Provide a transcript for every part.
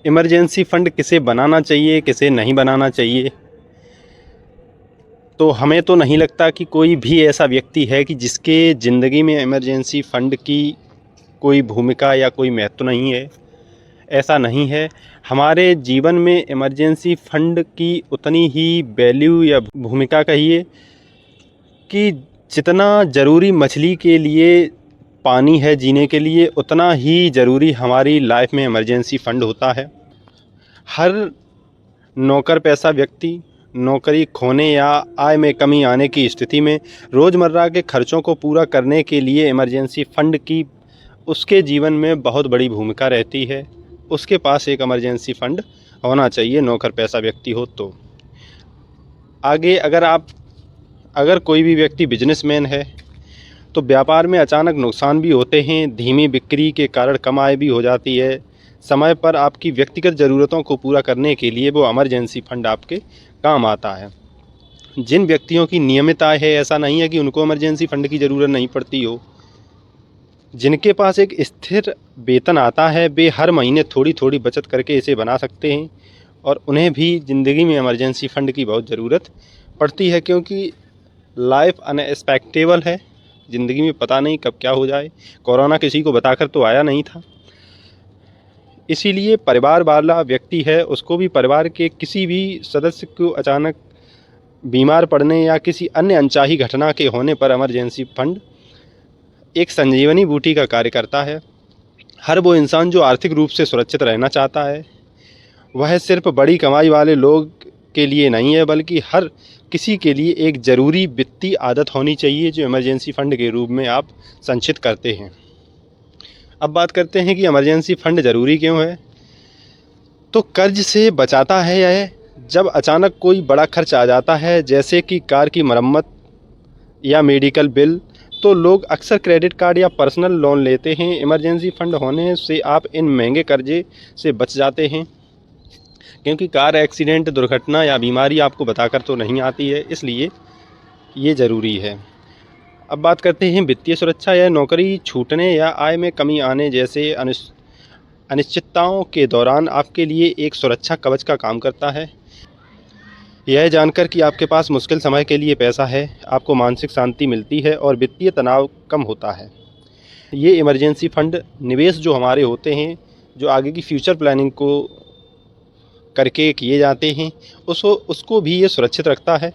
Emergency fund किसे बनाना चाहिए, किसे नहीं बनाना चाहिए? तो हमें तो नहीं लगता कि कोई भी ऐसा व्यक्ति है कि जिसके ज़िंदगी में इमरजेंसी फ़ंड की कोई भूमिका या कोई महत्व नहीं है। ऐसा नहीं है। हमारे जीवन में इमरजेंसी फ़ंड की उतनी ही वैल्यू या भूमिका कहिए कि जितना ज़रूरी मछली के लिए पानी है जीने के लिए, उतना ही ज़रूरी हमारी लाइफ में इमरजेंसी फ़ंड होता है। हर नौकर पेशा व्यक्ति नौकरी खोने या आय में कमी आने की स्थिति में रोज़मर्रा के खर्चों को पूरा करने के लिए इमरजेंसी फ़ंड की उसके जीवन में बहुत बड़ी भूमिका रहती है। उसके पास एक इमरजेंसी फ़ंड होना चाहिए, नौकर पेशा व्यक्ति हो तो। आगे अगर कोई भी व्यक्ति बिजनेसमैन है तो व्यापार में अचानक नुकसान भी होते हैं, धीमी बिक्री के कारण कम आय भी हो जाती है। समय पर आपकी व्यक्तिगत ज़रूरतों को पूरा करने के लिए वो इमरजेंसी फ़ंड आपके काम आता है। जिन व्यक्तियों की नियमित आय है, ऐसा नहीं है कि उनको इमरजेंसी फ़ंड की ज़रूरत नहीं पड़ती हो। जिनके पास एक स्थिर वेतन आता है, वे हर महीने थोड़ी थोड़ी बचत करके इसे बना सकते हैं और उन्हें भी ज़िंदगी में इमरजेंसी फ़ंड की बहुत ज़रूरत पड़ती है, क्योंकि लाइफ अनएक्सपेक्टेबल है। ज़िंदगी में पता नहीं कब क्या हो जाए। कोरोना किसी को बताकर तो आया नहीं था। इसीलिए परिवार वाला व्यक्ति है, उसको भी परिवार के किसी भी सदस्य को अचानक बीमार पड़ने या किसी अन्य अनचाही घटना के होने पर इमरजेंसी फ़ंड एक संजीवनी बूटी का कार्य करता है। हर वो इंसान जो आर्थिक रूप से सुरक्षित रहना चाहता है, वह सिर्फ बड़ी कमाई वाले लोग के लिए नहीं है, बल्कि हर किसी के लिए एक ज़रूरी वित्तीय आदत होनी चाहिए जो इमरजेंसी फ़ंड के रूप में आप संचित करते हैं। अब बात करते हैं कि इमरजेंसी फ़ंड ज़रूरी क्यों है। तो कर्ज से बचाता है यह। जब अचानक कोई बड़ा खर्च आ जाता है, जैसे कि कार की मरम्मत या मेडिकल बिल, तो लोग अक्सर क्रेडिट कार्ड या पर्सनल लोन लेते हैं। इमरजेंसी फ़ंड होने से आप इन महंगे कर्जे से बच जाते हैं, क्योंकि कार एक्सीडेंट, दुर्घटना या बीमारी आपको बताकर तो नहीं आती है, इसलिए ये ज़रूरी है। अब बात करते हैं वित्तीय सुरक्षा। या नौकरी छूटने या आय में कमी आने जैसे अनिश्चितताओं के दौरान आपके लिए एक सुरक्षा कवच का काम करता है। यह जानकर कि आपके पास मुश्किल समय के लिए पैसा है, आपको मानसिक शांति मिलती है और वित्तीय तनाव कम होता है। ये इमरजेंसी फ़ंड निवेश जो हमारे होते हैं, जो आगे की फ्यूचर प्लानिंग को करके किए जाते हैं, उसको भी ये सुरक्षित रखता है।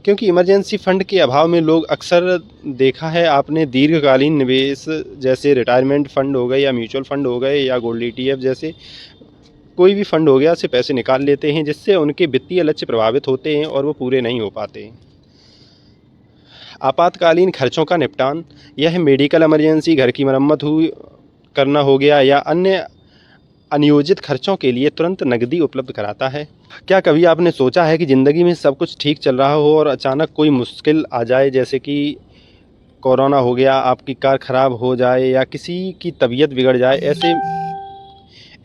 क्योंकि इमरजेंसी फ़ंड के अभाव में लोग अक्सर, देखा है आपने, दीर्घकालीन निवेश जैसे रिटायरमेंट फ़ंड हो गए या म्यूचुअल फ़ंड हो गए या गोल्ड ETF जैसे कोई भी फ़ंड हो गया से पैसे निकाल लेते हैं, जिससे उनके वित्तीय लक्ष्य प्रभावित होते हैं और वो पूरे नहीं हो पाते। आपातकालीन खर्चों का निपटान, यह मेडिकल इमरजेंसी, घर की मरम्मत करना हो गया या अन्य अनियोजित खर्चों के लिए तुरंत नकदी उपलब्ध कराता है। क्या कभी आपने सोचा है कि ज़िंदगी में सब कुछ ठीक चल रहा हो और अचानक कोई मुश्किल आ जाए, जैसे कि कोरोना हो गया, आपकी कार ख़राब हो जाए या किसी की तबीयत बिगड़ जाए,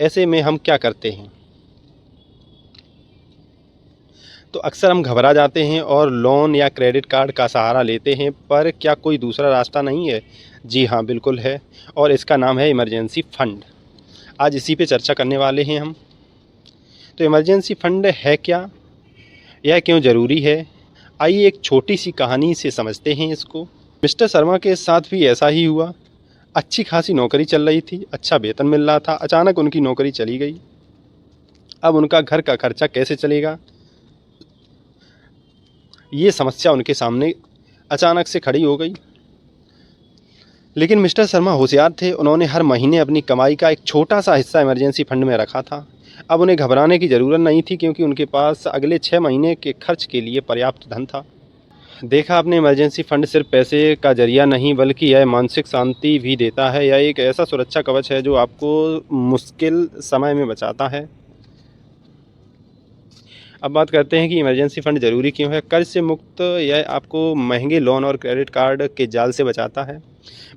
ऐसे में हम क्या करते हैं? तो अक्सर हम घबरा जाते हैं और लोन या क्रेडिट कार्ड का सहारा लेते हैं, पर क्या कोई दूसरा रास्ता नहीं है? जी हाँ, बिल्कुल है, और इसका नाम है इमरजेंसी फ़ंड। आज इसी पे चर्चा करने वाले हैं हम। तो इमरजेंसी फ़ंड है क्या? यह क्यों ज़रूरी है? आइए एक छोटी सी कहानी से समझते हैं इसको। मिस्टर शर्मा के साथ भी ऐसा ही हुआ। अच्छी खासी नौकरी चल रही थी, अच्छा वेतन मिल रहा था। अचानक उनकी नौकरी चली गई। अब उनका घर का खर्चा कैसे चलेगा, ये समस्या उनके सामने अचानक से खड़ी हो गई। लेकिन मिस्टर शर्मा होशियार थे। उन्होंने हर महीने अपनी कमाई का एक छोटा सा हिस्सा इमरजेंसी फ़ंड में रखा था। अब उन्हें घबराने की ज़रूरत नहीं थी, क्योंकि उनके पास अगले 6 महीने के खर्च के लिए पर्याप्त धन था। देखा आपने, इमरजेंसी फ़ंड सिर्फ पैसे का जरिया नहीं, बल्कि यह मानसिक शांति भी देता है। यह एक ऐसा सुरक्षा कवच है जो आपको मुश्किल समय में बचाता है। अब बात करते हैं कि इमरजेंसी फ़ंड ज़रूरी क्यों है। कर्ज से मुक्त, यह आपको महंगे लोन और क्रेडिट कार्ड के जाल से बचाता है।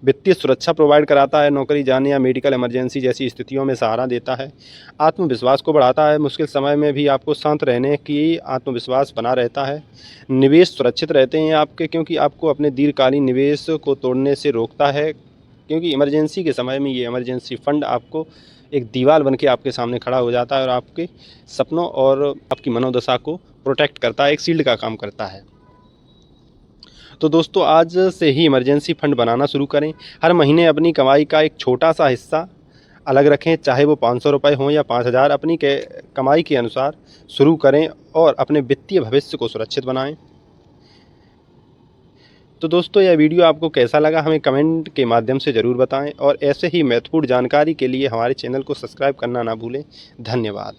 वित्तीय सुरक्षा प्रोवाइड कराता है, नौकरी जाने या मेडिकल इमरजेंसी जैसी स्थितियों में सहारा देता है। आत्मविश्वास को बढ़ाता है, मुश्किल समय में भी आपको शांत रहने की आत्मविश्वास बना रहता है। निवेश सुरक्षित रहते हैं आपके, क्योंकि आपको अपने दीर्घकालीन निवेश को तोड़ने से रोकता है, क्योंकि इमरजेंसी के समय में ये इमरजेंसी फ़ंड आपको एक दीवार बन के आपके सामने खड़ा हो जाता है और आपके सपनों और आपकी मनोदशा को प्रोटेक्ट करता है, एक शील्ड का काम करता है। तो दोस्तों आज से ही इमरजेंसी फंड बनाना शुरू करें। हर महीने अपनी कमाई का एक छोटा सा हिस्सा अलग रखें, चाहे वो 500 रुपये हों या 5000, अपनी कमाई के अनुसार शुरू करें और अपने वित्तीय भविष्य को सुरक्षित बनाएं। तो दोस्तों यह वीडियो आपको कैसा लगा हमें कमेंट के माध्यम से ज़रूर बताएं और ऐसे ही महत्वपूर्ण जानकारी के लिए हमारे चैनल को सब्सक्राइब करना ना भूलें। धन्यवाद।